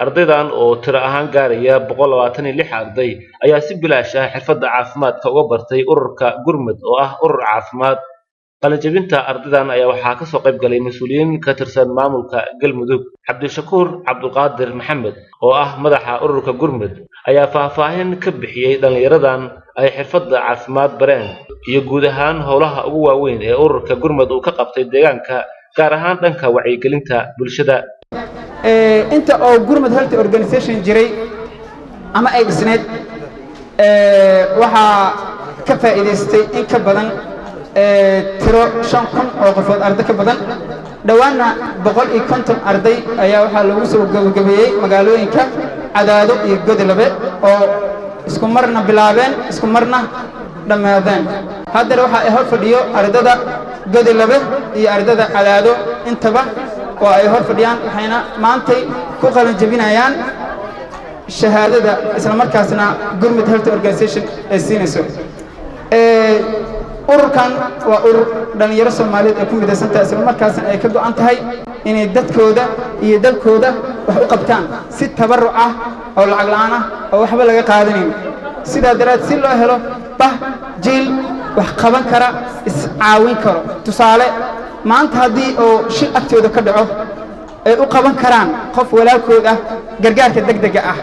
ardaydan oo tiro ahaan gaaraya 126 arday ayaa si bilaash ah xirfadda caafimaadka uga bartay ururka Gurmud oo ah urur caafimaad. qalinjabinta ardaydan ayaa waxaa ka soo qayb galay mas'uuliyiin ka tirsan maamulka Galmudug. Cabdishakuur Cabduqaadir Maxamed oo ah madaxa ururka Gurmud ayaa faahfaahin ka bixiyay dhalinyaradan ay xirfadda caafimaad bareen iyo guud ahaan howlaha ugu waaweyn ee ururka Gurmud uu ka qabtay deegaanka gaar ahaan dhanka wacyigelinta bulshada. inta oo Gurmud Health Organization jiray ama ay dhisneed waxa ka faa'iideystay in ka badan tiro 5,000 oo qofood arday ka badan dhawaana 150 arday ayaa waxa lagu soo gabagabeeyay magaalooyinka Cadaado iyo Godolabe oo isku marna bilaabeen isku marna dhamaadeen. hadda waxa ay hor fadhiyo ardayda Godolabe iyo ardayda Cadaado intaba oo ay hor fadhiyaan waxayna maantay ku qalin jabinayaan shahaadada isla markaasna Gurmud Health Organization ay siinayso. ururkan waa urur dhalinyaro Soomaaliyeed ee ku midaysan tahay isla markaasna ay ka go'an tahay inay dadkooda iyo dalkooda wax u qabtaan si tabaruc ah oo lacag la'aan ah oo waxba laga qaadanin. sidaa daraad si loo helo jiil wax qaban kara is caawin karo. tusaale maanta haddii oo shil agtooda ka dhaco ay u qaban karaan qof walaalkood ah gargaarka degdega ah.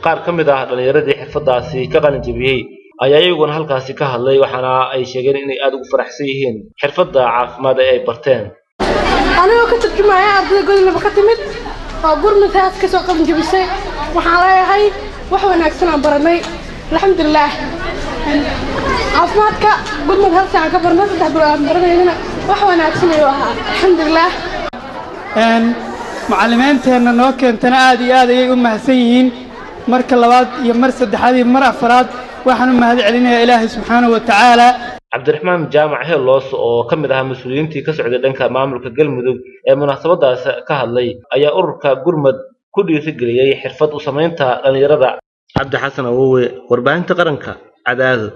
qaar ka mid ah dhalinyaradii xirfadaasi ka qalin jabiyay ayaa iyaguna halkaasi ka hadlay waxaana ay sheegeen inay aad ugu faraxsan yihiin xirfadda caafimaad ee ay barteen. anigoo ka tarjumaya ardayda Godolabe ka timid oo Gurmud Health ka soo qalin jabisay waxaan leeyahay wax wanaagsan aan baranay alxamdulillaah. caafimaadka Gurmud Health aan ka barnay 3 bilood aan baranayna wax wanaagsan ayuu ahaa alxamdulillaah. macallimiinteena noo keentana aad iyo aad ayay u mahadsan yihiin marka labaad iyo mar saddexaad iyo mar afraad waxaan u mahad celinayaa Ilaahay subxaanahu wa ta'aala. Cabdiraxmaan Jaamac Heelos oo ka mid ah mas'uuliyiintii ka socday dhanka maamulka Galmudug ee munaasabadaas ka hadlay ayaa ururka Gurmud ku dhiirigeliyay xirfad u samaynta dhalinyarada. Cabdi Xasan Awowe, warbaahinta qaranka, Cadaado.